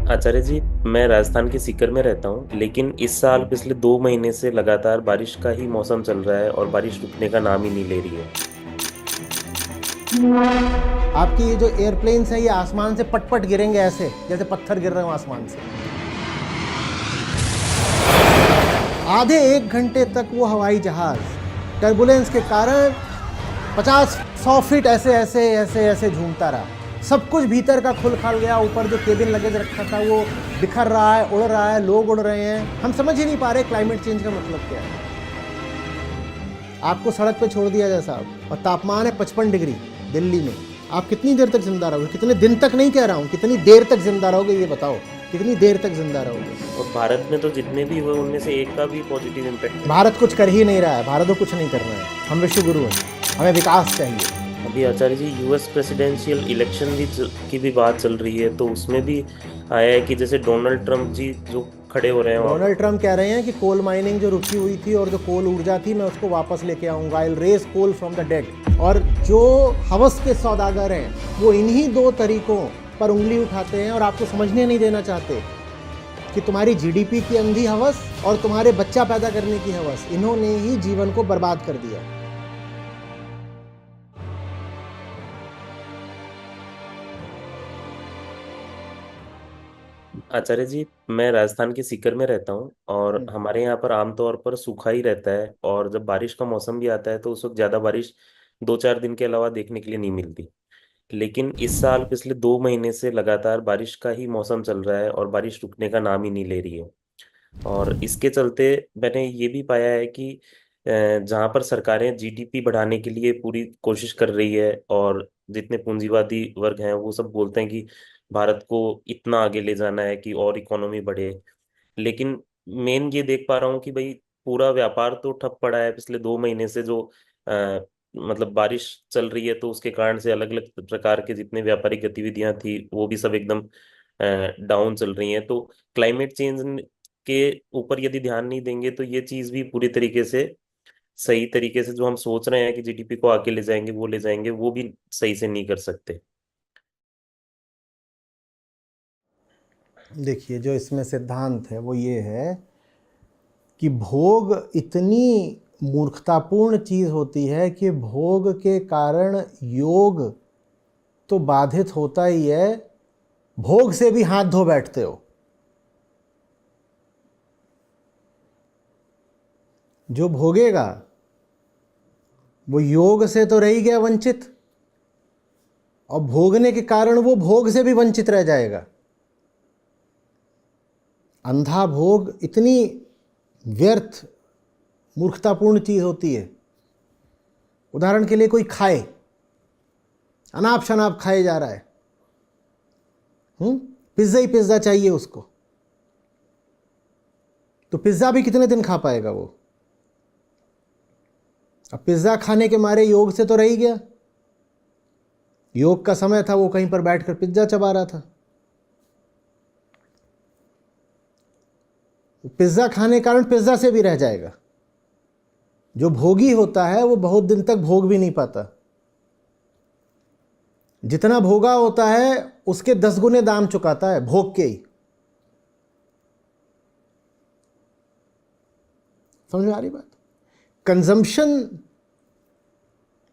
आचार्य जी, मैं राजस्थान के सीकर में रहता हूँ, लेकिन इस साल पिछले 2 महीने से लगातार बारिश का ही मौसम चल रहा है और बारिश रुकने का नाम ही नहीं ले रही है। आपकी ये जो एयरप्लेन्स हैं ये आसमान से पट पट गिरेंगे ऐसे जैसे पत्थर गिर रहे हो आसमान से। आधे 1 घंटे तक वो हवाई जहाज टर्बुलेंस के कारण 50-100 फीट ऐसे ऐसे ऐसे ऐसे झूमता रहा। सब कुछ भीतर का खुल खाल गया। ऊपर जो केबिन लगेज रखा था वो बिखर रहा है, उड़ रहा है, लोग उड़ रहे हैं। हम समझ ही नहीं पा रहे क्लाइमेट चेंज का मतलब क्या है। आपको सड़क पे छोड़ दिया जाए साहब, और तापमान है 55 डिग्री दिल्ली में। आप कितनी देर तक जिंदा रहोगे? कितने दिन तक नहीं कह रहा हूँ, कितनी देर तक जिंदा रहोगे ये बताओ। कितनी देर तक जिंदा रहोगे? और भारत में तो जितने भी हुए उनमें से एक का भी पॉजिटिव इम्पैक्ट भारत कुछ कर ही नहीं रहा है। भारत को कुछ नहीं करना है। हम विश्व गुरु हैं, हमें विकास चाहिए। अभी आचार्य जी, यूएस प्रेसिडेंशियल इलेक्शन की भी बात चल रही है, तो उसमें भी आया है कि जैसे डोनाल्ड ट्रंप जी जो खड़े हो रहे हैं वहाँ पर। डोनाल्ड ट्रंप कह रहे हैं कि कोल माइनिंग जो रुकी हुई थी और जो कोल ऊर्जा थी मैं उसको वापस लेके आऊंगा। I will raise coal from the dead. और जो हवस के सौदागर हैं वो इन्हीं 2 तरीकों पर उंगली उठाते हैं और आपको समझने नहीं देना चाहते कि तुम्हारी जीडीपी की अंधी हवस और तुम्हारे बच्चा पैदा करने की हवस, इन्होंने ही जीवन को बर्बाद कर दिया। आचार्य जी, मैं राजस्थान के सीकर में रहता हूँ और हमारे यहाँ पर आमतौर पर सूखा ही रहता है, और जब बारिश का मौसम भी आता है तो उस वक्त ज़्यादा बारिश 2-4 दिन के अलावा देखने के लिए नहीं मिलती। लेकिन इस साल पिछले 2 महीने से लगातार बारिश का ही मौसम चल रहा है और बारिश रुकने का नाम ही नहीं ले रही है। और इसके चलते मैंने ये भी पाया है कि जहाँ पर सरकारें जीडीपी बढ़ाने के लिए पूरी कोशिश कर रही है, और जितने पूंजीवादी वर्ग हैं वो सब बोलते हैं कि भारत को इतना आगे ले जाना है कि और इकोनॉमी बढ़े, लेकिन मेन ये देख पा रहा हूँ कि भाई पूरा व्यापार तो ठप पड़ा है पिछले 2 महीने से। जो मतलब बारिश चल रही है तो उसके कारण से अलग अलग प्रकार के जितने व्यापारिक गतिविधियां थी वो भी सब एकदम डाउन चल रही हैं। तो क्लाइमेट चेंज के ऊपर यदि ध्यान नहीं देंगे तो ये चीज भी पूरी तरीके से सही तरीके से जो हम सोच रहे हैं कि जीडीपी को आगे ले जाएंगे वो ले जाएंगे, वो भी सही से नहीं कर सकते। देखिए, जो इसमें सिद्धांत है वो ये है कि भोग इतनी मूर्खतापूर्ण चीज़ होती है कि भोग के कारण योग तो बाधित होता ही है, भोग से भी हाथ धो बैठते हो। जो भोगेगा वो योग से तो रह ही गया वंचित, और भोगने के कारण वो भोग से भी वंचित रह जाएगा। अंधा भोग इतनी व्यर्थ मूर्खतापूर्ण चीज़ होती है। उदाहरण के लिए कोई खाए, अनाप शनाप खाए जा रहा है, पिज्ज़ा ही पिज्ज़ा चाहिए उसको, तो पिज्ज़ा भी कितने दिन खा पाएगा वो? अब पिज्ज़ा खाने के मारे योग से तो रह ही गया। योग का समय था, वो कहीं पर बैठकर पिज्ज़ा चबा रहा था। पिज्ज़ा खाने के कारण पिज्ज़ा से भी रह जाएगा। जो भोगी होता है वो बहुत दिन तक भोग भी नहीं पाता। जितना भोगा होता है उसके 10 गुने दाम चुकाता है भोग के ही। समझ में आ रही बात? कंजम्पशन,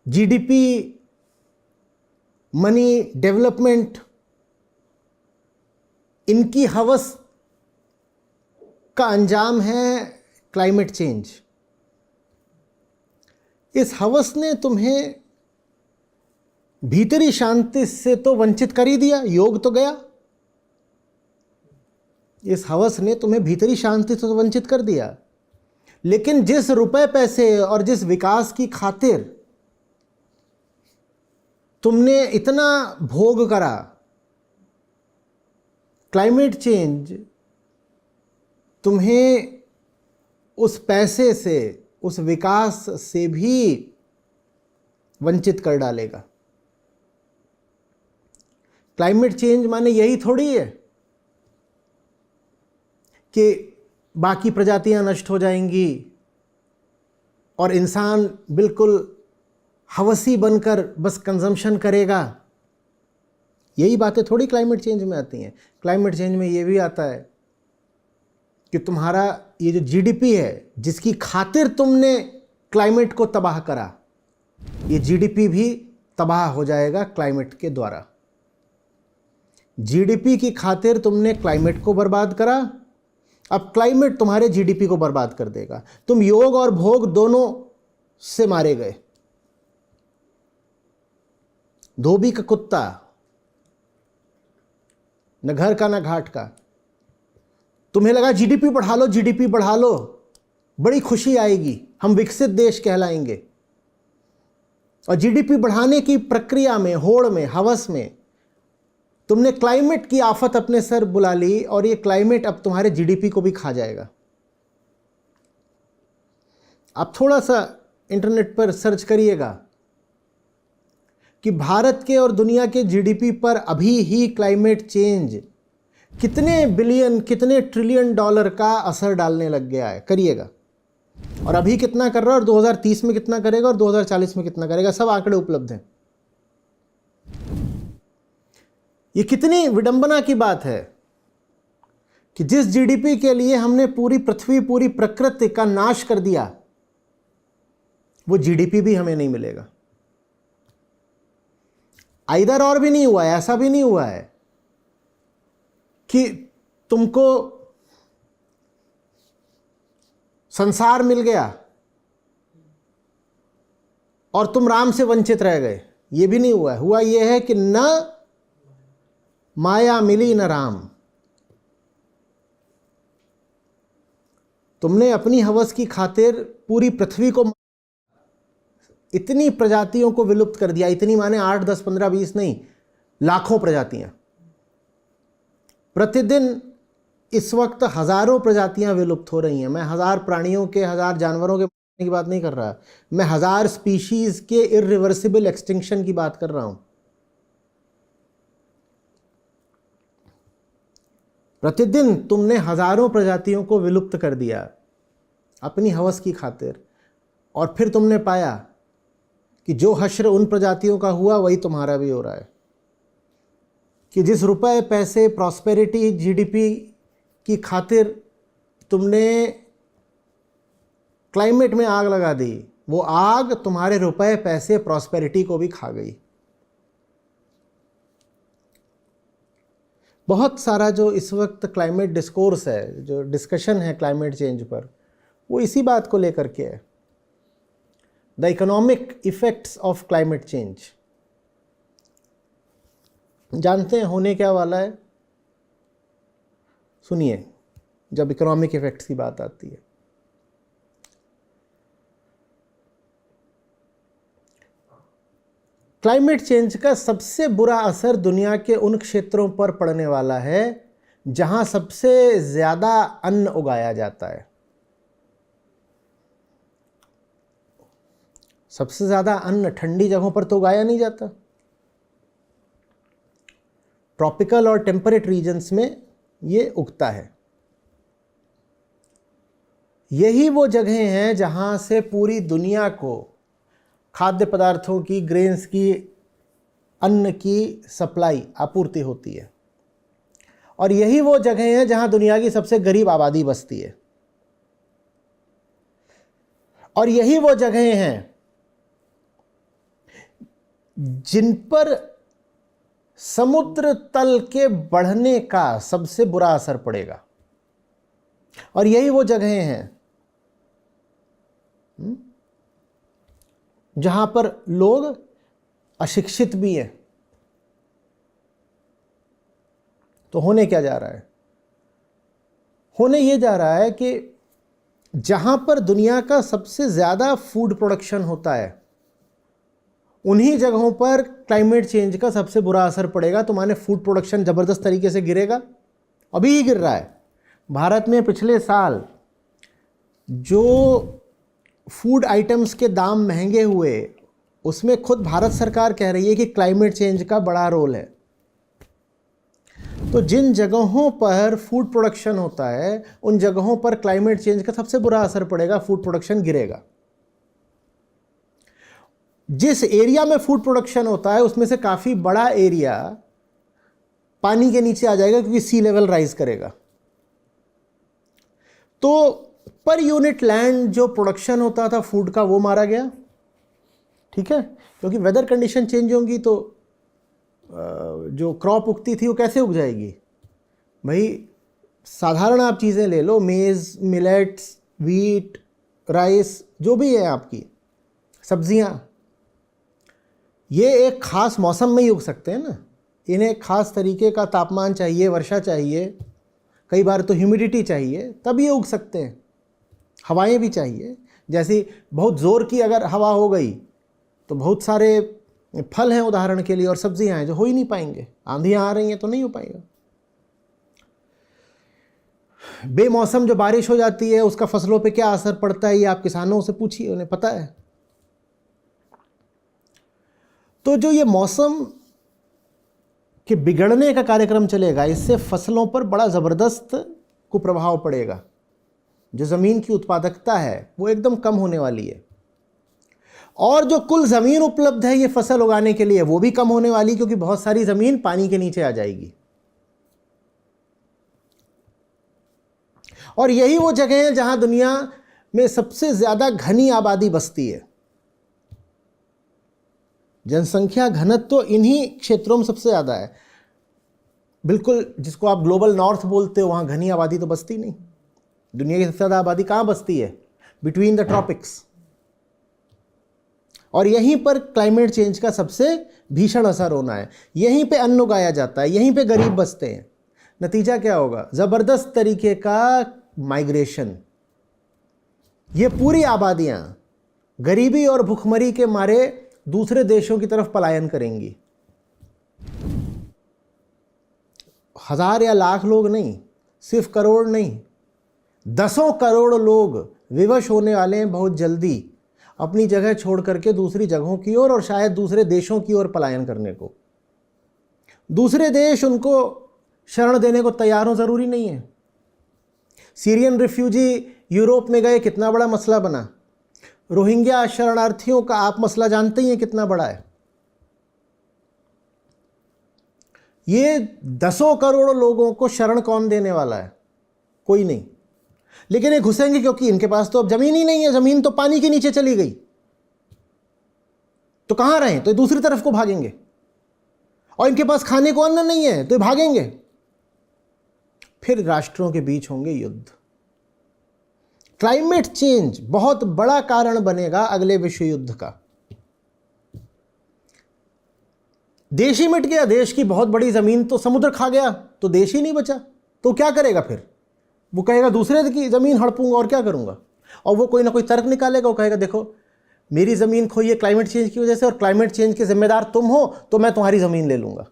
जीडीपी, मनी, डेवलपमेंट, इनकी हवस का अंजाम है क्लाइमेट चेंज। इस हवस ने तुम्हें भीतरी शांति से तो वंचित कर ही दिया, योग तो गया। इस हवस ने तुम्हें भीतरी शांति से तो वंचित कर दिया, लेकिन जिस रुपए पैसे और जिस विकास की खातिर तुमने इतना भोग करा, क्लाइमेट चेंज तुम्हें उस पैसे से, उस विकास से भी वंचित कर डालेगा। क्लाइमेट चेंज माने यही थोड़ी है कि बाकी प्रजातियां नष्ट हो जाएंगी और इंसान बिल्कुल हवसी बनकर बस कंजम्पशन करेगा। यही बातें थोड़ी क्लाइमेट चेंज में आती हैं। क्लाइमेट चेंज में ये भी आता है कि तुम्हारा ये जो जीडीपी है जिसकी खातिर तुमने क्लाइमेट को तबाह करा, ये जीडीपी भी तबाह हो जाएगा क्लाइमेट के द्वारा। जीडीपी की खातिर तुमने क्लाइमेट को बर्बाद करा, अब क्लाइमेट तुम्हारे जीडीपी को बर्बाद कर देगा। तुम योग और भोग दोनों से मारे गए। धोबी का कुत्ता, न घर का न घाट का। तुम्हें लगा जीडीपी बढ़ा लो, जीडीपी बढ़ा लो, बड़ी खुशी आएगी, हम विकसित देश कहलाएंगे। और जीडीपी बढ़ाने की प्रक्रिया में, होड़ में, हवस में तुमने क्लाइमेट की आफत अपने सर बुला ली, और ये क्लाइमेट अब तुम्हारे जीडीपी को भी खा जाएगा। आप थोड़ा सा इंटरनेट पर सर्च करिएगा कि भारत के और दुनिया के जीडीपी पर अभी ही क्लाइमेट चेंज कितने बिलियन, कितने ट्रिलियन डॉलर का असर डालने लग गया है। करिएगा, और अभी कितना कर रहा है, और 2030 में कितना करेगा, और 2040 में कितना करेगा, सब आंकड़े उपलब्ध हैं। ये कितनी विडंबना की बात है कि जिस जीडीपी के लिए हमने पूरी पृथ्वी, पूरी प्रकृति का नाश कर दिया, वो जीडीपी भी हमें नहीं मिलेगा। आइदर और भी नहीं हुआ है, ऐसा भी नहीं हुआ है कि तुमको संसार मिल गया और तुम राम से वंचित रह गए, ये भी नहीं हुआ है। हुआ ये है कि न माया मिली न राम। तुमने अपनी हवस की खातिर पूरी पृथ्वी को, इतनी प्रजातियों को विलुप्त कर दिया। इतनी माने 8, 10, 15, 20 नहीं, लाखों प्रजातियां। प्रतिदिन इस वक्त हजारों प्रजातियां विलुप्त हो रही हैं। मैं हजार प्राणियों के, हजार जानवरों के की बात नहीं कर रहा, मैं हजार स्पीशीज के इरिवर्सिबल एक्सटिंक्शन की बात कर रहा हूं। प्रतिदिन तुमने हजारों प्रजातियों को विलुप्त कर दिया अपनी हवस की खातिर, और फिर तुमने पाया कि जो हश्र उन प्रजातियों का हुआ वही तुम्हारा भी हो रहा है। कि जिस रुपए, पैसे, प्रॉस्पेरिटी, जीडीपी की खातिर तुमने क्लाइमेट में आग लगा दी, वो आग तुम्हारे रुपए, पैसे, प्रॉस्पेरिटी को भी खा गई। बहुत सारा जो इस वक्त क्लाइमेट डिस्कोर्स है, जो डिस्कशन है क्लाइमेट चेंज पर, वो इसी बात को लेकर के है, the economic effects of climate change. जानते हैं होने क्या वाला है? सुनिए, जब इकोनॉमिक इफेक्ट्स की बात आती है, क्लाइमेट चेंज का सबसे बुरा असर दुनिया के उन क्षेत्रों पर पड़ने वाला है जहां सबसे ज्यादा अन्न उगाया जाता है। सबसे ज्यादा अन्न ठंडी जगहों पर तो उगाया नहीं जाता। ट्रॉपिकल और टेम्परेट रीजन्स में ये उगता है। यही वो जगहें हैं जहां से पूरी दुनिया को खाद्य पदार्थों की, ग्रेन्स की, अन्न की सप्लाई, आपूर्ति होती है। और यही वो जगहें हैं जहां दुनिया की सबसे गरीब आबादी बसती है। और यही वो जगहें हैं जिन पर समुद्र तल के बढ़ने का सबसे बुरा असर पड़ेगा। और यही वो जगहें हैं जहां पर लोग अशिक्षित भी हैं। तो होने क्या जा रहा है? होने ये जा रहा है कि जहां पर दुनिया का सबसे ज्यादा फूड प्रोडक्शन होता है, उन्हीं जगहों पर क्लाइमेट चेंज का सबसे बुरा असर पड़ेगा। तुम्हारे फूड प्रोडक्शन जबरदस्त तरीके से गिरेगा, अभी ही गिर रहा है। भारत में पिछले साल जो फूड आइटम्स के दाम महंगे हुए, उसमें खुद भारत सरकार कह रही है कि क्लाइमेट चेंज का बड़ा रोल है। तो जिन जगहों पर फूड प्रोडक्शन होता है, उन जगहों पर क्लाइमेट चेंज का सबसे बुरा असर पड़ेगा, फूड प्रोडक्शन गिरेगा। जिस एरिया में फूड प्रोडक्शन होता है उसमें से काफ़ी बड़ा एरिया पानी के नीचे आ जाएगा क्योंकि सी लेवल राइज करेगा। तो पर यूनिट लैंड जो प्रोडक्शन होता था फूड का वो मारा गया, ठीक है, क्योंकि वेदर कंडीशन चेंज होंगी तो जो क्रॉप उगती थी वो कैसे उग जाएगी भाई। साधारण आप चीज़ें ले लो, मेज़, मिलेट्स, वीट, राइस, जो भी है आपकी सब्जियां, ये एक ख़ास मौसम में ही उग सकते हैं ना। इन्हें एक ख़ास तरीके का तापमान चाहिए, वर्षा चाहिए, कई बार तो ह्यूमिडिटी चाहिए, तब ये उग सकते हैं। हवाएं भी चाहिए, जैसी बहुत ज़ोर की अगर हवा हो गई तो बहुत सारे फल हैं उदाहरण के लिए और सब्जियां हैं जो हो ही नहीं पाएंगे। आंधियां आ रही हैं तो नहीं हो पाएगा। बेमौसम जो बारिश हो जाती है उसका फसलों पे क्या असर पड़ता है ये आप किसानों से पूछिए, उन्हें पता है। तो जो ये मौसम के बिगड़ने का कार्यक्रम चलेगा, इससे फसलों पर बड़ा ज़बरदस्त कुप्रभाव पड़ेगा। जो ज़मीन की उत्पादकता है वो एकदम कम होने वाली है, और जो कुल ज़मीन उपलब्ध है ये फसल उगाने के लिए वो भी कम होने वाली, क्योंकि बहुत सारी ज़मीन पानी के नीचे आ जाएगी। और यही वो जगह है जहां दुनिया में सबसे ज़्यादा घनी आबादी बसती है। जनसंख्या घनत्व तो इन्हीं क्षेत्रों में सबसे ज़्यादा है। बिल्कुल, जिसको आप ग्लोबल नॉर्थ बोलते हो, वहाँ घनी आबादी तो बसती नहीं। दुनिया की सबसे ज़्यादा आबादी कहाँ बसती है? Between the tropics. और यहीं पर क्लाइमेट चेंज का सबसे भीषण असर होना है। यहीं पे अन्न उगाया जाता है, यहीं पे गरीब बसते हैं। नतीजा क्या होगा? ज़बरदस्त तरीके का माइग्रेशन। ये पूरी आबादियाँ गरीबी और भुखमरी के मारे दूसरे देशों की तरफ पलायन करेंगी। 1000 या लाख लोग नहीं, सिर्फ करोड़ नहीं, 10 करोड़ लोग विवश होने वाले हैं बहुत जल्दी अपनी जगह छोड़ करके दूसरी जगहों की ओर, और शायद दूसरे देशों की ओर पलायन करने को। दूसरे देश उनको शरण देने को तैयार हो, ज़रूरी नहीं है। सीरियन रिफ्यूजी यूरोप में गए, कितना बड़ा मसला बना। रोहिंग्या शरणार्थियों का आप मसला जानते ही हैं कितना बड़ा है। ये 10 करोड़ लोगों को शरण कौन देने वाला है? कोई नहीं। लेकिन ये घुसेंगे क्योंकि इनके पास तो अब ज़मीन ही नहीं है। ज़मीन तो पानी के नीचे चली गई, तो कहाँ रहें? तो दूसरी तरफ को भागेंगे। और इनके पास खाने को अन्न नहीं है तो भागेंगे। फिर राष्ट्रों के बीच होंगे युद्ध। क्लाइमेट चेंज बहुत बड़ा कारण बनेगा अगले विश्व युद्ध का। देश ही मिट गया, देश की बहुत बड़ी ज़मीन तो समुद्र खा गया, तो देश ही नहीं बचा। तो क्या करेगा फिर? वो कहेगा दूसरे की ज़मीन हड़पूंगा और क्या करूंगा। और वो कोई ना कोई तर्क निकालेगा। वो कहेगा देखो मेरी ज़मीन खोई है क्लाइमेट चेंज की वजह से, और क्लाइमेट चेंज के जिम्मेदार तुम हो, तो मैं तुम्हारी ज़मीन ले लूंगा।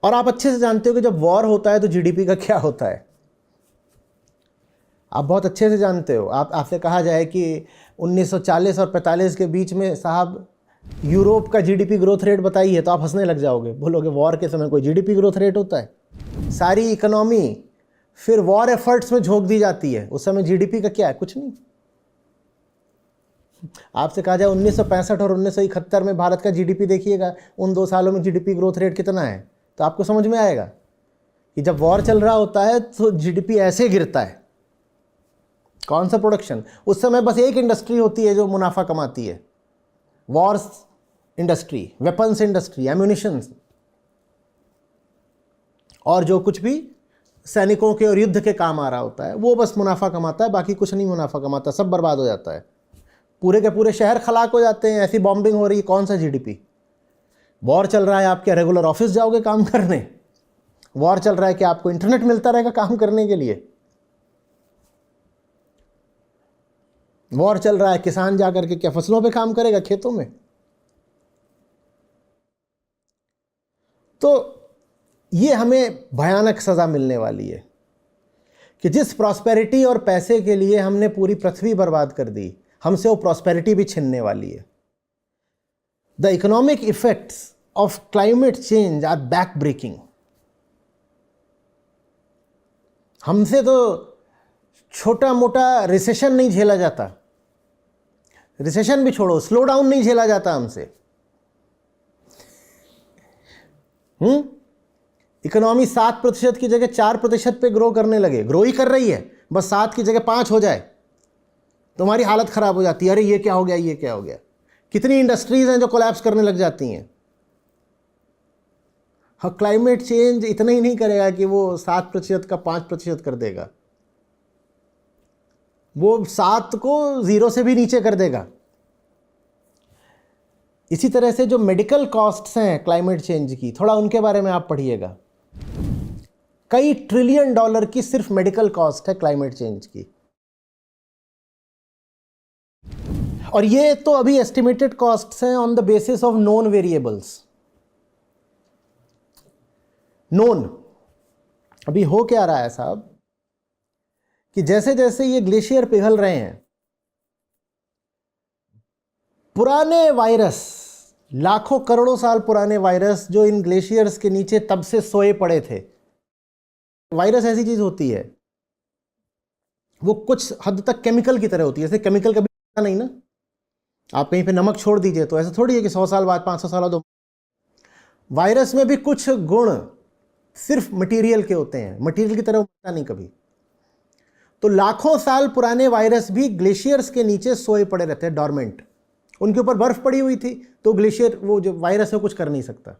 और आप अच्छे से जानते हो कि जब वॉर होता है तो जीडीपी का क्या होता है। आप बहुत अच्छे से जानते हो। आपसे कहा जाए कि 1940 और 45 के बीच में साहब यूरोप का जीडीपी ग्रोथ रेट बताइए, तो आप हंसने लग जाओगे, बोलोगे वॉर के समय कोई जीडीपी ग्रोथ रेट होता है? सारी इकोनॉमी फिर वॉर एफर्ट्स में झोंक दी जाती है। उस समय जीडीपी का क्या है? कुछ नहीं। आपसे कहा जाए 1965 और 1971 में भारत का जीडीपी देखिएगा, उन 2 सालों में जीडीपी ग्रोथ रेट कितना है, तो आपको समझ में आएगा कि जब वॉर चल रहा होता है तो जीडीपी ऐसे गिरता है। कौन सा प्रोडक्शन? उस समय बस एक इंडस्ट्री होती है जो मुनाफा कमाती है, Wars industry, weapons industry, ammunitions, और जो कुछ भी सैनिकों के और युद्ध के काम आ रहा होता है वो बस मुनाफा कमाता है, बाकी कुछ नहीं मुनाफा कमाता, सब बर्बाद हो जाता है। पूरे के पूरे शहर खलाक हो जाते हैं, ऐसी बॉम्बिंग हो रही है। कौन सा जीडीपी? वॉर चल रहा है, आप क्या रेगुलर ऑफिस जाओगे काम करने? वॉर चल रहा है कि आपको इंटरनेट मिलता रहेगा काम करने के लिए? वॉर चल रहा है, किसान जाकर के क्या फसलों पे काम करेगा, खेतों में? तो ये हमें भयानक सज़ा मिलने वाली है कि जिस प्रॉस्पेरिटी और पैसे के लिए हमने पूरी पृथ्वी बर्बाद कर दी, हमसे वो प्रॉस्पेरिटी भी छिनने वाली है। The economic effects of climate change are back breaking. हमसे तो छोटा मोटा रिसेशन नहीं झेला जाता, रिसेशन भी छोड़ो, स्लो डाउन नहीं झेला जाता हमसे। इकोनॉमी 7% की जगह 4% पे ग्रो करने लगे, ग्रो ही कर रही है, बस 7 की जगह 5 हो जाए तुम्हारी हालत खराब हो जाती है। अरे ये क्या हो गया, ये क्या हो गया। कितनी इंडस्ट्रीज हैं जो कोलैप्स करने लग जाती हैं। हाँ, क्लाइमेट चेंज इतना ही नहीं करेगा कि वो 7% का 5% कर देगा, वो 7 को 0 से भी नीचे कर देगा। इसी तरह से जो मेडिकल कॉस्ट्स हैं क्लाइमेट चेंज की, थोड़ा उनके बारे में आप पढ़िएगा। कई ट्रिलियन डॉलर की सिर्फ मेडिकल कॉस्ट है क्लाइमेट चेंज की। और ये तो अभी एस्टिमेटेड कॉस्ट्स हैं on the basis of known variables. Known अभी हो क्या रहा है साहब कि जैसे जैसे ये ग्लेशियर पिघल रहे हैं, पुराने वायरस, लाखों करोड़ों साल पुराने वायरस जो इन ग्लेशियर्स के नीचे तब से सोए पड़े थे। वायरस ऐसी चीज होती है, वो कुछ हद तक केमिकल की तरह होती है। जैसे केमिकल कभी नहीं ना, आप कहीं पे नमक छोड़ दीजिए तो ऐसा थोड़ी है कि 100 साल बाद 500 साल बाद। वायरस में भी कुछ गुण सिर्फ मटेरियल के होते हैं, मटेरियल की तरह होता नहीं कभी। तो लाखों साल पुराने वायरस भी ग्लेशियर्स के नीचे सोए पड़े रहते हैं, डॉर्मेंट। उनके ऊपर बर्फ पड़ी हुई थी तो ग्लेशियर, वो जो वायरस है कुछ कर नहीं सकता।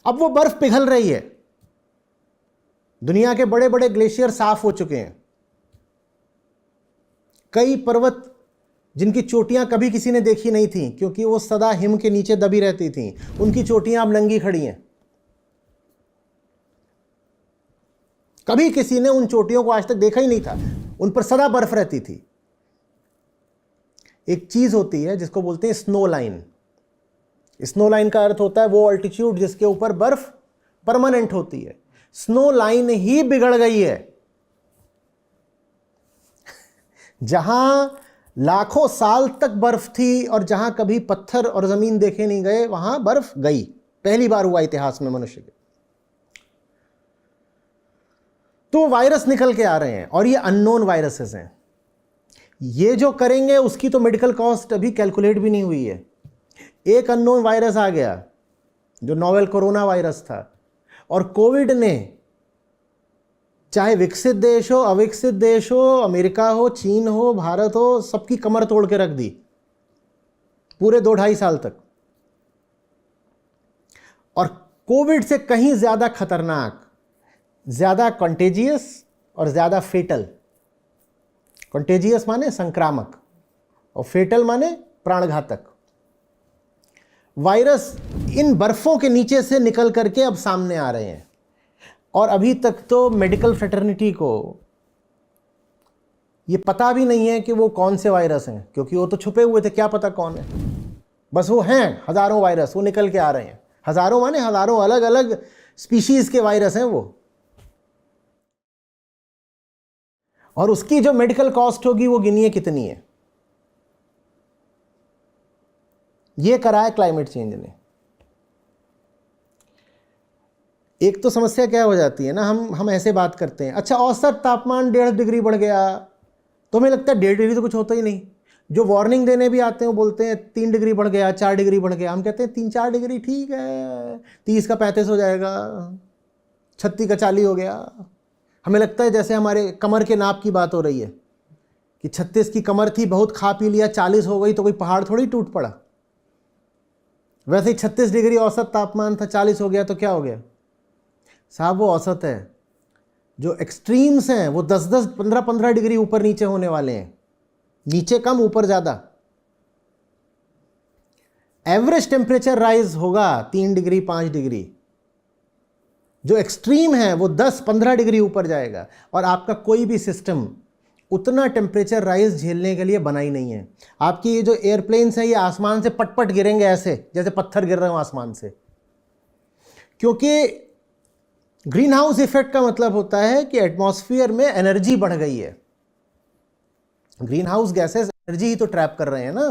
अब वो बर्फ पिघल रही है, दुनिया के बड़े बड़े ग्लेशियर साफ हो चुके हैं। कई पर्वत जिनकी चोटियां कभी किसी ने देखी नहीं थी क्योंकि वो सदा हिम के नीचे दबी रहती थी, उनकी चोटियां अब नंगी खड़ी हैं। कभी किसी ने उन चोटियों को आज तक देखा ही नहीं था, उन पर सदा बर्फ रहती थी। एक चीज होती है जिसको बोलते हैं स्नो लाइन। स्नो लाइन का अर्थ होता है वो ऑल्टीट्यूड जिसके ऊपर बर्फ परमानेंट होती है। स्नो लाइन ही बिगड़ गई है। जहां लाखों साल तक बर्फ थी और जहां कभी पत्थर और जमीन देखे नहीं गए, वहां बर्फ गई। पहली बार हुआ इतिहास में मनुष्य के। तो वायरस निकल के आ रहे हैं और ये अननोन वायरसेस हैं। ये जो करेंगे उसकी तो मेडिकल कॉस्ट अभी कैलकुलेट भी नहीं हुई है। एक अननोन वायरस आ गया जो नोवेल कोरोना वायरस था, और कोविड ने चाहे विकसित देश हो, अविकसित देश हो, अमेरिका हो, चीन हो, भारत हो, सबकी कमर तोड़ के रख दी पूरे 2-2.5 साल तक। और कोविड से कहीं ज्यादा खतरनाक, ज्यादा कंटेजियस और ज्यादा फेटल। कंटेजियस माने संक्रामक और फेटल माने प्राणघातक वायरस इन बर्फों के नीचे से निकल करके अब सामने आ रहे हैं। और अभी तक तो मेडिकल फ्रेटर्निटी को ये पता भी नहीं है कि वो कौन से वायरस हैं, क्योंकि वो तो छुपे हुए थे, क्या पता कौन है। बस वो हैं हजारों वायरस, वो निकल के आ रहे हैं। हजारों माने हजारों अलग अलग स्पीशीज के वायरस हैं वो। और उसकी जो मेडिकल कॉस्ट होगी वो गिनिए कितनी है। ये करा है क्लाइमेट चेंज ने। एक तो समस्या क्या हो जाती है ना, हम ऐसे बात करते हैं, अच्छा औसत तापमान 1.5 डिग्री बढ़ गया, तो हमें लगता है 1.5 डिग्री तो कुछ होता ही नहीं। जो वार्निंग देने भी आते हैं वो बोलते हैं 3 डिग्री बढ़ गया, 4 डिग्री बढ़ गया। हम कहते हैं 3-4 डिग्री ठीक है, 30 का 35 हो जाएगा, 36 का 40 हो गया। हमें लगता है जैसे हमारे कमर के नाप की बात हो रही है कि 36 की कमर थी, बहुत खा पी लिया, 40 हो गई तो कोई पहाड़ थोड़ी टूट पड़ा। वैसे ही 36 डिग्री औसत तापमान था, 40 हो गया तो क्या हो गया साहब, वो औसत है। जो एक्सट्रीम्स हैं वो 10-10, 15-15 डिग्री ऊपर नीचे होने वाले हैं, नीचे कम ऊपर ज़्यादा। एवरेज टेम्परेचर राइज होगा 3 डिग्री 5 डिग्री, जो एक्सट्रीम है वो 10-15 डिग्री ऊपर जाएगा। और आपका कोई भी सिस्टम उतना टेम्परेचर राइज झेलने के लिए बना ही नहीं है। आपकी ये जो एयरप्लेन्स हैं ये आसमान से पट-पट गिरेंगे ऐसे जैसे पत्थर गिर रहे हो आसमान से, क्योंकि ग्रीन हाउस इफेक्ट का मतलब होता है कि एटमॉस्फेयर में एनर्जी बढ़ गई है। ग्रीन हाउस गैसेस एनर्जी ही तो ट्रैप कर रहे हैं ना।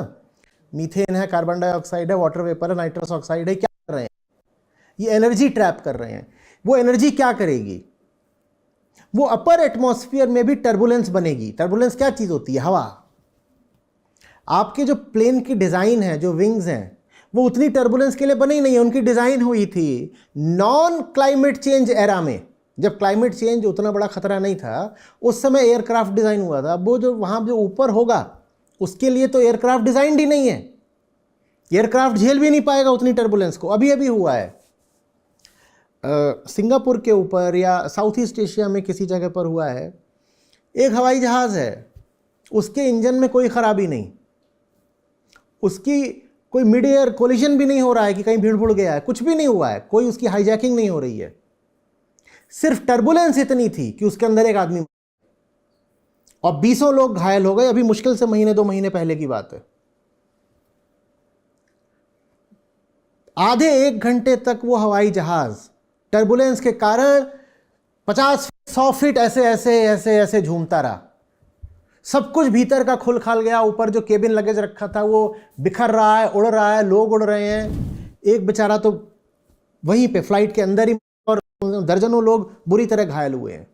मीथेन है, कार्बन डाइऑक्साइड है, वाटर वेपर है, नाइट्रस ऑक्साइड है, क्या कर रहे हैं ये एनर्जी ट्रैप कर रहे हैं। वो एनर्जी क्या करेगी, वो अपर एटमॉस्फेयर में भी टर्बुलेंस बनेगी। टर्बुलेंस क्या चीज होती है, हवा। आपके जो प्लेन की डिजाइन है, जो विंग्स हैं, वो उतनी टर्बुलेंस के लिए बनी नहीं है, उनकी डिजाइन हुई थी नॉन क्लाइमेट चेंज एरा में, जब क्लाइमेट चेंज उतना बड़ा खतरा नहीं था, उस समय एयरक्राफ्ट डिजाइन हुआ था। अब वो जो वहां जो ऊपर होगा उसके लिए तो एयरक्राफ्ट डिजाइंड ही नहीं है, एयरक्राफ्ट झेल भी नहीं पाएगा उतनी टर्बुलेंस को। अभी अभी हुआ है सिंगापुर के ऊपर या साउथ ईस्ट एशिया में किसी जगह पर हुआ है, एक हवाई जहाज है, उसके इंजन में कोई खराबी नहीं, उसकी कोई मिड एयर कोलिजन भी नहीं हो रहा है कि कहीं भीड़ भुड़ गया है, कुछ भी नहीं हुआ है, कोई उसकी हाईजैकिंग नहीं हो रही है, सिर्फ टर्बुलेंस इतनी थी कि उसके अंदर एक आदमी और 20 लोग घायल हो गए। अभी मुश्किल से महीने 2 महीने पहले की बात है। आधे 1 घंटे तक वो हवाई जहाज टर्बुलेंस के कारण 50-100 फीट ऐसे ऐसे ऐसे ऐसे झूमता रहा। सब कुछ भीतर का खुल खाल गया, ऊपर जो केबिन लगेज रखा था वो बिखर रहा है, उड़ रहा है, लोग उड़ रहे हैं। एक बेचारा तो वहीं पे फ्लाइट के अंदर ही, और दर्जनों लोग बुरी तरह घायल हुए हैं।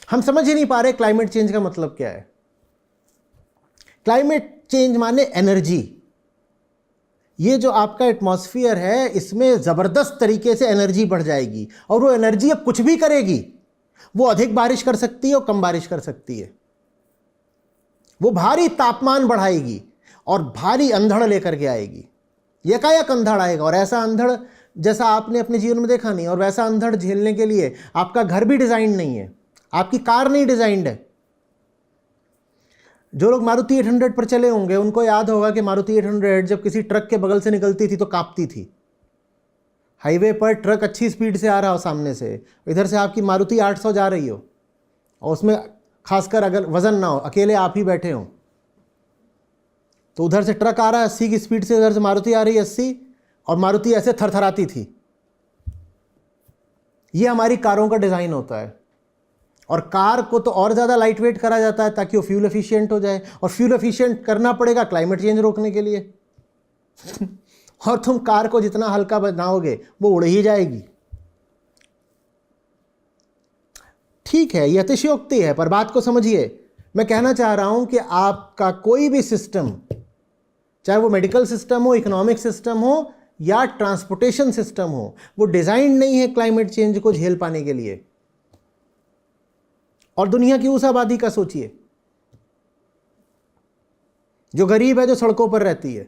हम समझ ही नहीं पा रहे क्लाइमेट चेंज का मतलब क्या है। क्लाइमेट चेंज माने एनर्जी। ये जो आपका एटमॉस्फेयर है इसमें जबरदस्त तरीके से एनर्जी बढ़ जाएगी, और वो एनर्जी अब कुछ भी करेगी। वो अधिक बारिश कर सकती है और कम बारिश कर सकती है, वो भारी तापमान बढ़ाएगी और भारी अंधड़ लेकर के आएगी। यकायक अंधड़ आएगा, और ऐसा अंधड़ जैसा आपने अपने जीवन में देखा नहीं। और वैसा अंधड़ झेलने के लिए आपका घर भी डिजाइन नहीं है, आपकी कार नहीं डिजाइंड है। जो लोग मारुति 800 पर चले होंगे उनको याद होगा कि मारुति 800 जब किसी ट्रक के बगल से निकलती थी तो कांपती थी। हाईवे पर ट्रक अच्छी स्पीड से आ रहा हो सामने से, इधर से आपकी मारुति 800 जा रही हो, और उसमें खासकर अगर वजन ना हो, अकेले आप ही बैठे हो, तो उधर से ट्रक आ रहा है 80 की स्पीड से, इधर से मारुति आ रही है 80, और मारुति ऐसे थरथराती थी। ये हमारी कारों का डिज़ाइन होता है। और कार को तो और ज़्यादा लाइट वेट करा जाता है ताकि वो फ्यूल एफिशिएंट हो जाए, और फ्यूल एफिशिएंट करना पड़ेगा क्लाइमेट चेंज रोकने के लिए। और तुम कार को जितना हल्का बनाओगे वो उड़ ही जाएगी। ठीक है, यह अतिशयोक्ति है, पर बात को समझिए। मैं कहना चाह रहा हूं कि आपका कोई भी सिस्टम, चाहे वो मेडिकल सिस्टम हो, इकोनॉमिक सिस्टम हो या ट्रांसपोर्टेशन सिस्टम हो, वो डिजाइन नहीं है क्लाइमेट चेंज को झेल पाने के लिए। और दुनिया की उस आबादी का सोचिए जो गरीब है, जो सड़कों पर रहती है।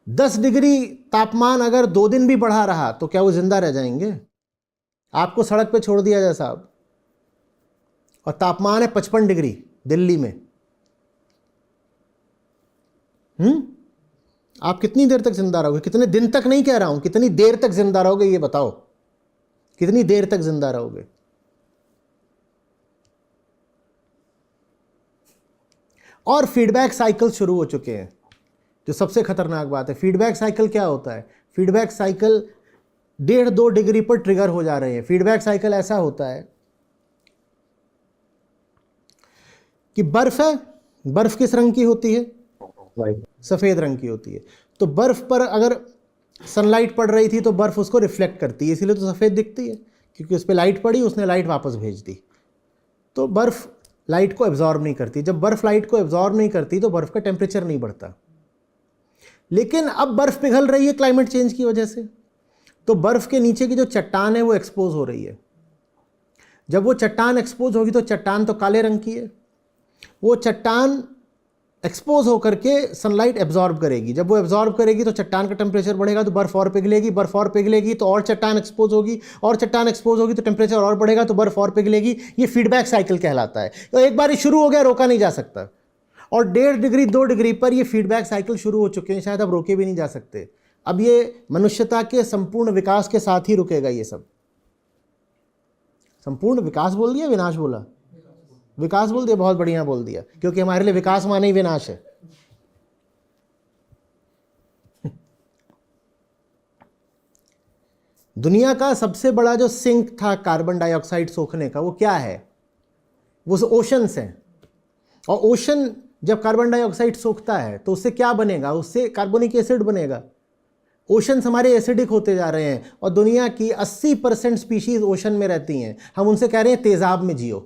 10 डिग्री तापमान अगर 2 दिन भी बढ़ा रहा तो क्या वो जिंदा रह जाएंगे? आपको सड़क पे छोड़ दिया जाए साहब, और तापमान है 55 डिग्री दिल्ली में, आप कितनी देर तक जिंदा रहोगे? कितने दिन तक नहीं कह रहा हूं, कितनी देर तक जिंदा रहोगे ये बताओ, कितनी देर तक जिंदा रहोगे? और फीडबैक साइकिल शुरू हो चुके हैं, जो सबसे खतरनाक बात है। फीडबैक साइकिल क्या होता है? फीडबैक साइकिल 1.5-2 डिग्री पर ट्रिगर हो जा रहे हैं। फीडबैक साइकिल ऐसा होता है कि बर्फ है, बर्फ किस रंग की होती है? सफेद रंग की होती है। तो बर्फ पर अगर सनलाइट पड़ रही थी तो बर्फ उसको रिफ्लेक्ट करती है, इसीलिए तो सफेद दिखती है, क्योंकि उस पर लाइट पड़ी, उसने लाइट वापस भेज दी। तो बर्फ लाइट को एब्जॉर्ब नहीं करती। जब बर्फ लाइट को एब्जॉर्ब नहीं करती तो बर्फ का टेम्परेचर नहीं बढ़ता। लेकिन अब बर्फ पिघल रही है क्लाइमेट चेंज की वजह से, तो बर्फ के नीचे की जो चट्टान है वो एक्सपोज हो रही है। जब वो चट्टान एक्सपोज होगी तो चट्टान तो काले रंग की है, वो चट्टान एक्सपोज होकर के सनलाइट एब्जॉर्ब करेगी। जब वो एब्जॉर्ब करेगी तो चट्टान का टेम्परेचर बढ़ेगा, तो बर्फ और पिघलेगी, बर्फ और पिघलेगी तो और चट्टान एक्सपोज होगी, और चट्टान एक्सपोज होगी तो टेम्परेचर और बढ़ेगा, तो बर्फ और पिघलेगी। ये फीडबैक साइकिल कहलाता है। तो एक बार शुरू हो गया, रोका नहीं जा सकता। और 1.5 डिग्री 2 डिग्री पर ये फीडबैक साइकिल शुरू हो चुके हैं, शायद अब रोके भी नहीं जा सकते। अब ये मनुष्यता के संपूर्ण विकास के साथ ही रुकेगा। ये सब संपूर्ण विकास बोल दिया, विनाश बोला? विकास बोल दिया, बहुत बढ़िया बोल दिया, क्योंकि हमारे लिए विकास माने ही विनाश है। दुनिया का सबसे बड़ा जो सिंक था कार्बन डाइऑक्साइड सोखने का, वो क्या है? वो ओशंस हैं। और ओशन जब कार्बन डाइऑक्साइड सोखता है तो उससे क्या बनेगा? उससे कार्बोनिक एसिड बनेगा। ओशंस हमारे एसिडिक होते जा रहे हैं, और दुनिया की 80% स्पीशीज ओशन में रहती हैं। हम उनसे कह रहे हैं तेजाब में जियो।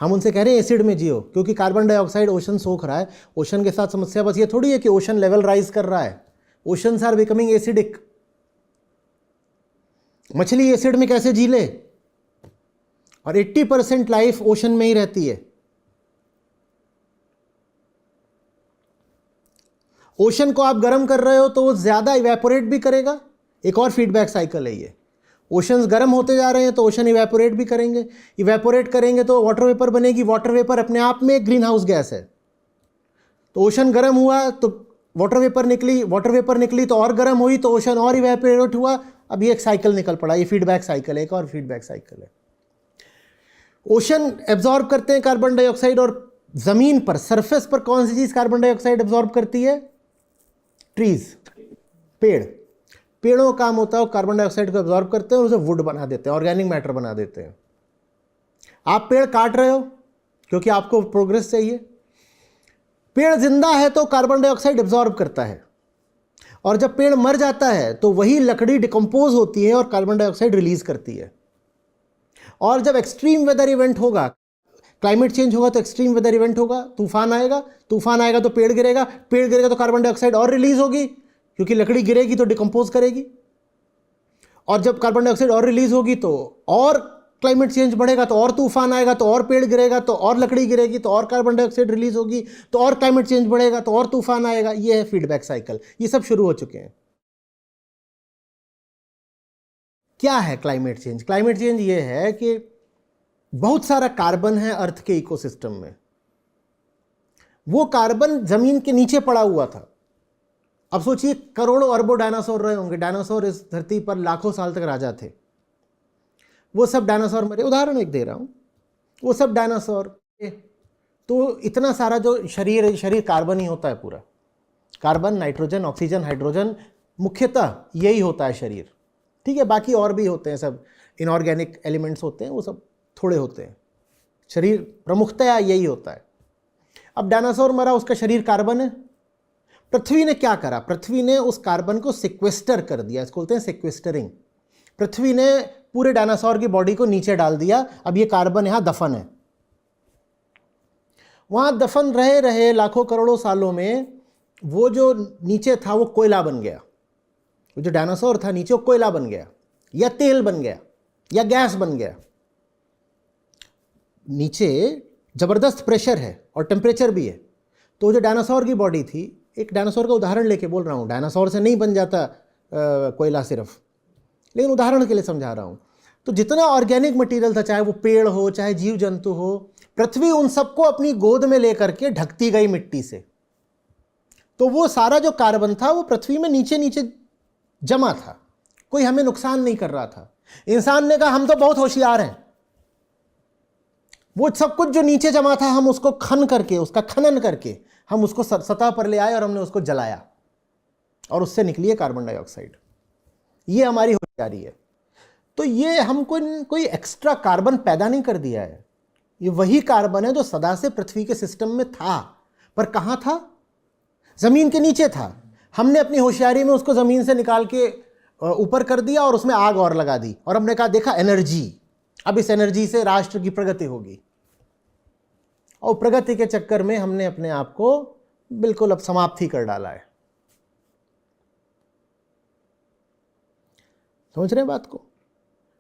हम उनसे कह रहे हैं एसिड में जियो, क्योंकि कार्बन डाइऑक्साइड ओशन सोख रहा है। ओशन के साथ समस्या बस ये थोड़ी है कि ओशन लेवल राइज कर रहा है, ओशंस आर बिकमिंग एसिडिक। मछली एसिड में कैसे जी ले? और 80% लाइफ ओशन में ही रहती है। ओशन को आप गर्म कर रहे हो तो वो ज्यादा इवेपोरेट भी करेगा, एक और फीडबैक साइकिल है ये। ओशंस गर्म होते जा रहे हैं तो ओशन इवेपोरेट भी करेंगे, इवेपोरेट करेंगे तो वाटर वेपर बनेगी, वाटर वेपर अपने आप में एक ग्रीन हाउस गैस है। तो ओशन गर्म हुआ तो वाटर वेपर निकली, वाटर वेपर निकली तो और गर्म हुई तो ओशन और इवेपोरेट हुआ। अब ये एक साइकिल निकल पड़ा, ये फीडबैक साइकिल है, एक और फीडबैक साइकिल है। ओशन एब्जॉर्ब करते हैं कार्बन डाइऑक्साइड, और जमीन पर सरफेस पर कौन सी चीज कार्बन डाइऑक्साइड एब्जॉर्ब करती है? ट्रीज, पेड़। पेड़ों का काम होता है वो कार्बन डाइऑक्साइड को एब्जॉर्ब करते हैं और उसे वुड बना देते हैं, ऑर्गेनिक मैटर बना देते हैं। आप पेड़ काट रहे हो क्योंकि आपको प्रोग्रेस चाहिए। पेड़ जिंदा है तो कार्बन डाइऑक्साइड एब्जॉर्ब करता है, और जब पेड़ मर जाता है तो वही लकड़ी डिकम्पोज होती है और कार्बन डाइऑक्साइड रिलीज करती है। और जब एक्सट्रीम वेदर इवेंट होगा, क्लाइमेट चेंज होगा तो एक्सट्रीम वेदर इवेंट होगा, तूफान आएगा, तूफान आएगा तो पेड़ गिरेगा, पेड़ गिरेगा तो कार्बन डाइऑक्साइड और रिलीज होगी, क्योंकि लकड़ी गिरेगी तो डिकम्पोज करेगी। और जब कार्बन डाइऑक्साइड और रिलीज होगी तो और क्लाइमेट चेंज बढ़ेगा, तो और तूफान आएगा, तो और पेड़ गिरेगा, तो और लकड़ी गिरेगी, तो और कार्बन डाइऑक्साइड रिलीज होगी, तो और क्लाइमेट चेंज बढ़ेगा, तो और तूफान आएगा। ये है फीडबैक साइकिल, ये सब शुरू हो चुके हैं। क्या है क्लाइमेट चेंज? क्लाइमेट चेंज ये है कि बहुत सारा कार्बन है अर्थ के इकोसिस्टम में। वो कार्बन जमीन के नीचे पड़ा हुआ था। अब सोचिए, करोड़ों अरबों डायनासोर रहे होंगे, डायनासोर इस धरती पर लाखों साल तक राजा थे। वो सब डायनासोर मरे, उदाहरण एक दे रहा हूं, वो सब डायनासोर। तो इतना सारा जो शरीर कार्बन ही होता है पूरा, कार्बन, नाइट्रोजन, ऑक्सीजन, हाइड्रोजन, मुख्यतः यही होता है शरीर। ठीक है, बाकी और भी होते हैं, सब इनऑर्गेनिक एलिमेंट्स होते हैं, वो सब थोड़े होते हैं। शरीर प्रमुखतया यही होता है। अब डायनासोर मरा, उसका शरीर कार्बन है। पृथ्वी ने क्या करा? पृथ्वी ने उस कार्बन को सिक्वेस्टर कर दिया, इसको बोलते हैं सिक्वेस्टरिंग। पृथ्वी ने पूरे डायनासोर की बॉडी को नीचे डाल दिया। अब ये कार्बन यहां दफन है। वहां दफन रहे रहे लाखों करोड़ों सालों में वो जो नीचे था वो कोयला बन गया। वो जो डायनासोर था नीचे, वो कोयला बन गया, या तेल बन गया, या गैस बन गया। नीचे जबरदस्त प्रेशर है और टेम्परेचर भी है। तो जो डायनासोर की बॉडी थी, एक डायनासोर का उदाहरण लेके बोल रहा हूँ, डायनासोर से नहीं बन जाता कोयला सिर्फ, लेकिन उदाहरण के लिए समझा रहा हूँ। तो जितना ऑर्गेनिक मटेरियल था, चाहे वो पेड़ हो, चाहे जीव जंतु हो, पृथ्वी उन सबको अपनी गोद में लेकर के ढकती गई मिट्टी से। तो वो सारा जो कार्बन था वो पृथ्वी में नीचे नीचे जमा था, कोई हमें नुकसान नहीं कर रहा था। इंसान ने कहा हम तो बहुत होशियार हैं, वो सब कुछ जो नीचे जमा था हम उसको खन करके, उसका खनन करके हम उसको सतह पर ले आए और हमने उसको जलाया, और उससे निकली है कार्बन डाइऑक्साइड। ये हमारी होशियारी है। तो ये हम कोई एक्स्ट्रा कार्बन पैदा नहीं कर दिया है, ये वही कार्बन है जो सदा से पृथ्वी के सिस्टम में था। पर कहां था? जमीन के नीचे था। हमने अपनी होशियारी में उसको जमीन से निकाल के ऊपर कर दिया और उसमें आग और लगा दी, और हमने कहा देखा एनर्जी, अब इस एनर्जी से राष्ट्र की प्रगति होगी। और प्रगति के चक्कर में हमने अपने आप को बिल्कुल अब समाप्त ही कर डाला है। समझ रहे हैं बात को?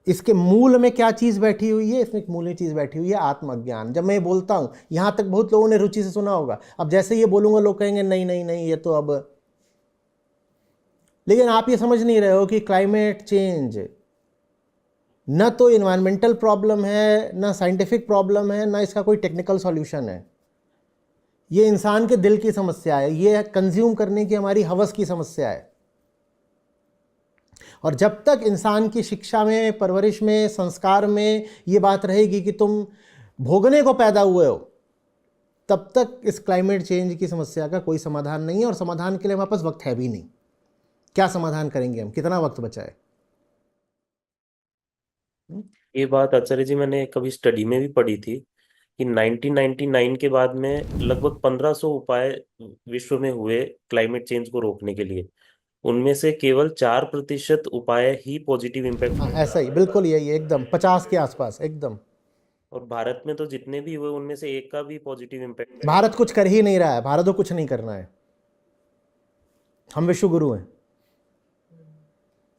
इसके मूल में क्या चीज बैठी हुई है? इसमें एक मूल चीज बैठी हुई है, आत्मज्ञान। जब मैं बोलता हूं, यहां तक बहुत लोगों ने रुचि से सुना होगा। अब जैसे ये बोलूंगा लोग कहेंगे नहीं नहीं नहीं, ये तो अब। लेकिन आप ये समझ नहीं रहे हो कि क्लाइमेट चेंज न तो इन्वायरमेंटल प्रॉब्लम है, न साइंटिफिक प्रॉब्लम है, न इसका कोई टेक्निकल सॉल्यूशन है। ये इंसान के दिल की समस्या है, ये कंज्यूम करने की हमारी हवस की समस्या है। और जब तक इंसान की शिक्षा में, परवरिश में, संस्कार में ये बात रहेगी कि तुम भोगने को पैदा हुए हो, तब तक इस क्लाइमेट चेंज की समस्या का कोई समाधान नहीं है। और समाधान के लिए हमारे पास वक्त है भी नहीं। क्या समाधान करेंगे हम? कितना वक्त बचा है? ये बात आचार्य जी मैंने कभी स्टडी में भी पढ़ी थी कि 1999 के बाद में लगभग 1500 उपाय विश्व में हुए क्लाइमेट चेंज को रोकने के लिए। उनमें से केवल 4% उपाय ही पॉजिटिव इम्पैक्ट। हाँ, ऐसा ही बिल्कुल, यही एकदम 50 के आसपास एकदम। और भारत में तो जितने भी हुए उनमें से एक का भी पॉजिटिव इम्पैक्ट। भारत कुछ कर ही नहीं रहा है, भारत को कुछ नहीं करना है। हम विश्व गुरु हैं,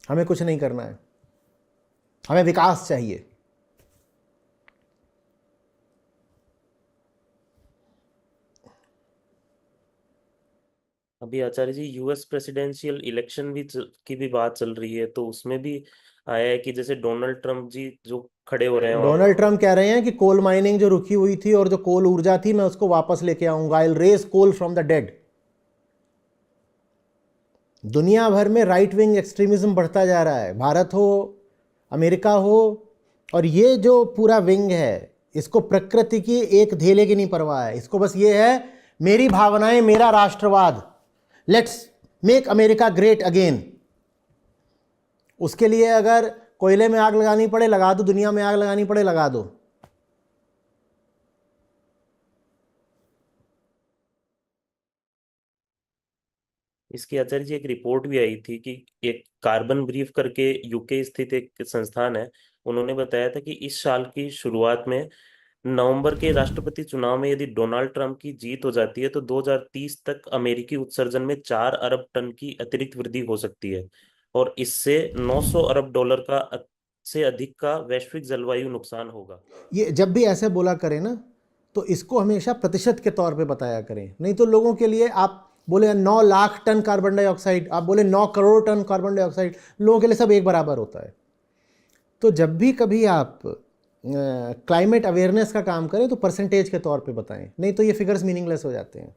हमें कुछ नहीं करना है, हमें विकास चाहिए। अभी आचार्य जी यूएस प्रेसिडेंशियल इलेक्शन की भी बात चल रही है, तो उसमें भी आया है कि जैसे डोनाल्ड ट्रम्प जी जो खड़े हो रहे हैं वहां डोनाल्ड पर। ट्रम्प कह रहे हैं कि कोल माइनिंग जो रुकी हुई थी और जो कोल ऊर्जा थी, मैं उसको वापस लेके आऊंगा। I will raise coal from the dead. दुनिया भर में राइट विंग एक्सट्रीमिज्म बढ़ता जा रहा है, भारत हो, अमेरिका हो, और ये जो पूरा विंग है, इसको प्रकृति की एक धेले की नहीं परवाह है। इसको बस ये है, मेरी भावनाएं, मेरा राष्ट्रवाद, let's make America great again. उसके लिए अगर कोयले में आग लगानी पड़े लगा दो, दुनिया में आग लगानी पड़े लगा दो। इसकी आचार्य जी एक रिपोर्ट भी आई थी कि एक कार्बन ब्रीफ करके यूके स्थित एक संस्थान है, उन्होंने बताया था कि इस साल की शुरुआत में नवंबर के राष्ट्रपति चुनाव में यदि डोनाल्ड ट्रंप की जीत हो जाती है तो 2030 तक अमेरिकी उत्सर्जन में 4 अरब टन की अतिरिक्त वृद्धि हो सकती है, और इससे 900 अरब डॉलर का से अधिक का वैश्विक जलवायु नुकसान होगा। ये जब भी ऐसे बोला करें ना, तो इसको हमेशा प्रतिशत के तौर पे बताया करें। नहीं तो लोगों के लिए आप बोले 9 लाख टन कार्बन डाइऑक्साइड, आप बोले 9 करोड़ टन कार्बन डाइऑक्साइड, लोगों के लिए सब एक बराबर होता है। तो जब भी कभी आप क्लाइमेट अवेयरनेस का काम करें तो परसेंटेज के तौर पे बताएं, नहीं तो ये फिगर्स मीनिंगलेस हो जाते हैं।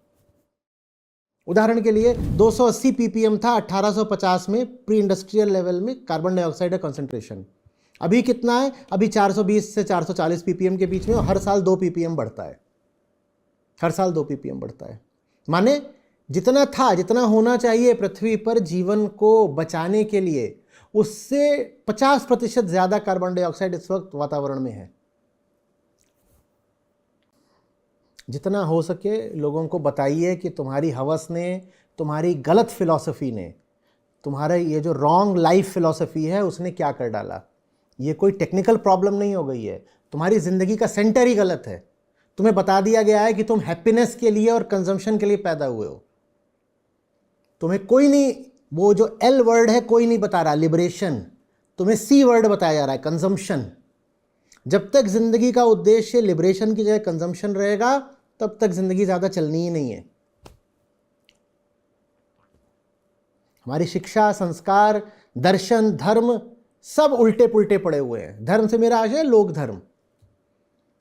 उदाहरण के लिए 280 ppm था 1850 में, प्री इंडस्ट्रियल लेवल में कार्बन डाइऑक्साइड का कंसंट्रेशन। अभी कितना है? अभी 420 से 440 ppm के बीच में, और हर साल 2 ppm बढ़ता है, हर साल 2 ppm बढ़ता है। माने जितना था, जितना होना चाहिए पृथ्वी पर जीवन को बचाने के लिए, उससे 50% ज़्यादा कार्बन डाइऑक्साइड इस वक्त वातावरण में है। जितना हो सके लोगों को बताइए कि तुम्हारी हवस ने, तुम्हारी गलत फिलॉसफी ने, तुम्हारा ये जो रॉन्ग लाइफ फिलॉसफी है, उसने क्या कर डाला। ये कोई टेक्निकल प्रॉब्लम नहीं हो गई है, तुम्हारी ज़िंदगी का सेंटर ही गलत है। तुम्हें बता दिया गया है कि तुम हैप्पीनेस के लिए और कंजम्पशन के लिए पैदा हुए हो। तुम्हें कोई नहीं, वो जो एल वर्ड है कोई नहीं बता रहा, लिबरेशन। तुम्हें सी वर्ड बताया जा रहा है, कंजम्पशन। जब तक जिंदगी का उद्देश्य लिबरेशन की जगह कंजम्पशन रहेगा, तब तक जिंदगी ज़्यादा चलनी ही नहीं है। हमारी शिक्षा, संस्कार, दर्शन, धर्म सब उल्टे पुल्टे पड़े हुए हैं। धर्म से मेरा आशय है लोक धर्म।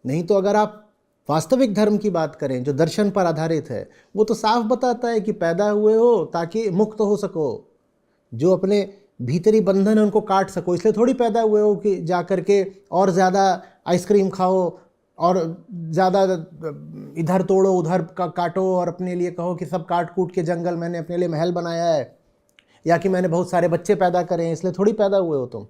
नहीं तो अगर आप वास्तविक धर्म की बात करें जो दर्शन पर आधारित है, वो तो साफ बताता है कि पैदा हुए हो ताकि मुक्त हो सको, जो अपने भीतरी बंधन है उनको काट सको। इसलिए थोड़ी पैदा हुए हो कि जा कर के और ज़्यादा आइसक्रीम खाओ और ज़्यादा इधर तोड़ो उधर काटो और अपने लिए कहो कि सब काट कूट के जंगल मैंने अपने लिए महल बनाया है, या कि मैंने बहुत सारे बच्चे पैदा करे हैं, इसलिए थोड़ी पैदा हुए हो तुम।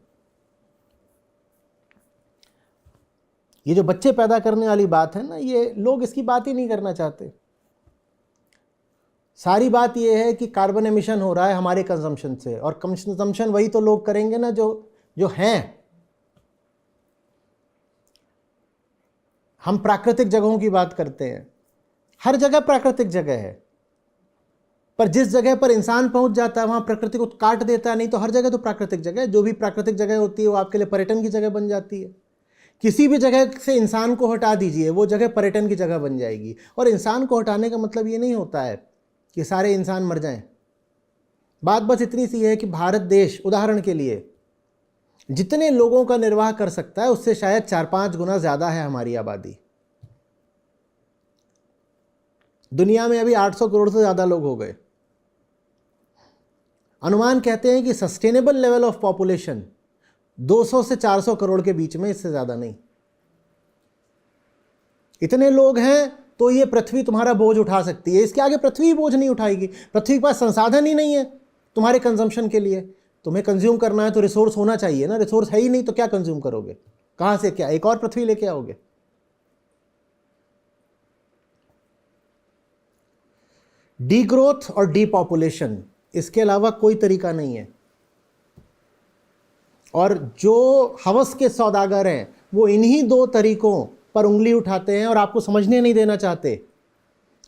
ये जो बच्चे पैदा करने वाली बात है ना, ये लोग इसकी बात ही नहीं करना चाहते। सारी बात ये है कि कार्बन एमिशन हो रहा है हमारे कंजम्पशन से, और कंजम्पशन वही तो लोग करेंगे ना जो जो हैं। हम प्राकृतिक जगहों की बात करते हैं, हर जगह प्राकृतिक जगह है, पर जिस जगह पर इंसान पहुंच जाता है वहां प्रकृति को काट देता है। नहीं तो हर जगह तो प्राकृतिक जगह है। जो भी प्राकृतिक जगह होती है वो आपके लिए पर्यटन की जगह बन जाती है। किसी भी जगह से इंसान को हटा दीजिए, वो जगह पर्यटन की जगह बन जाएगी। और इंसान को हटाने का मतलब ये नहीं होता है कि सारे इंसान मर जाएं। बात बस इतनी सी है कि भारत देश उदाहरण के लिए जितने लोगों का निर्वाह कर सकता है, उससे शायद 4-5 गुना ज़्यादा है हमारी आबादी। दुनिया में अभी 800 करोड़ से ज़्यादा लोग हो गए। अनुमान कहते हैं कि सस्टेनेबल लेवल ऑफ पॉपुलेशन 200 से 400 करोड़ के बीच में, इससे ज़्यादा नहीं। इतने लोग हैं तो ये पृथ्वी तुम्हारा बोझ उठा सकती है, इसके आगे पृथ्वी बोझ नहीं उठाएगी। पृथ्वी के पास संसाधन ही नहीं है तुम्हारे कंजम्पशन के लिए। तुम्हें कंज्यूम करना है तो रिसोर्स होना चाहिए ना, रिसोर्स है ही नहीं तो क्या कंज्यूम करोगे, कहां से, क्या एक और पृथ्वी लेके आओगे। डीग्रोथ और डीपॉपुलेशन, इसके अलावा कोई तरीका नहीं है। और जो हवस के सौदागर हैं वो इन्हीं 2 तरीकों पर उंगली उठाते हैं और आपको समझने नहीं देना चाहते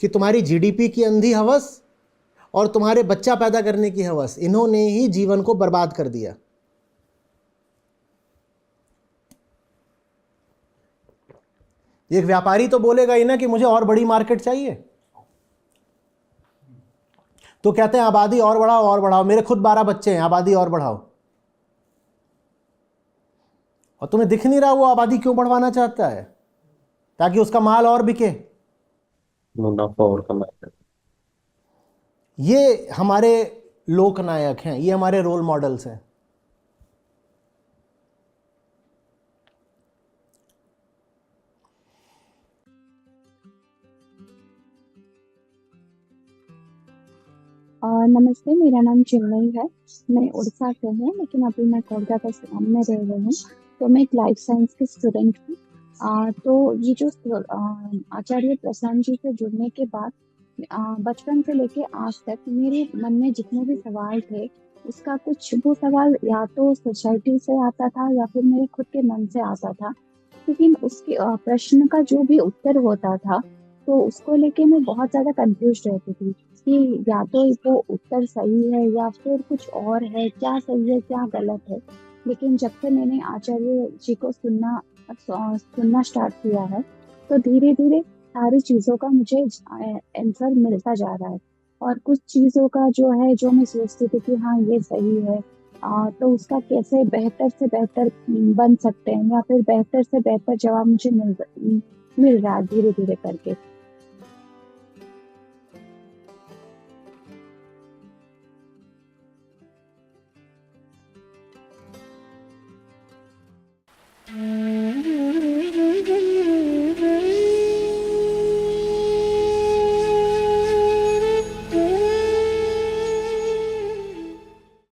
कि तुम्हारी जीडीपी की अंधी हवस और तुम्हारे बच्चा पैदा करने की हवस, इन्होंने ही जीवन को बर्बाद कर दिया। एक व्यापारी तो बोलेगा ही ना कि मुझे और बड़ी मार्केट चाहिए, तो कहते हैं आबादी और बढ़ाओ और बढ़ाओ, मेरे खुद 12 बच्चे हैं, आबादी और बढ़ाओ। और तुम्हें दिख नहीं रहा वो आबादी क्यों बढ़वाना चाहता है? ताकि उसका माल और बिके। मुनाफा और कमाई। ये हमारे लोकनायक हैं, ये हमारे रोल मॉडल्स हैं। नमस्ते, मेरा नाम चिन्मयी है। मैं उड़ीसा से हूँ, लेकिन अभी मैं कोलकाता में रह रही हूँ। तो मैं एक लाइफ साइंस की स्टूडेंट हूँ। तो ये जो आचार्य प्रशांत जी से जुड़ने के बाद बचपन से लेके आज तक मेरे मन में जितने भी सवाल थे, उसका कुछ वो सवाल या तो सोसाइटी से आता था या फिर मेरे खुद के मन से आता था। लेकिन उसके प्रश्न का जो भी उत्तर होता था, तो उसको लेके मैं बहुत ज़्यादा कंफ्यूज रहती थी कि या तो वो उत्तर सही है या फिर कुछ और है, क्या सही है क्या गलत है। लेकिन जब से मैंने आचार्य जी को सुनना स्टार्ट किया है, तो धीरे धीरे सारी चीज़ों का मुझे आंसर मिलता जा रहा है। और कुछ चीज़ों का जो है, जो मैं सोचती थी कि हाँ ये सही है, तो उसका कैसे बेहतर से बेहतर बन सकते हैं या फिर बेहतर से बेहतर जवाब मुझे मिल रहा है धीरे धीरे करके।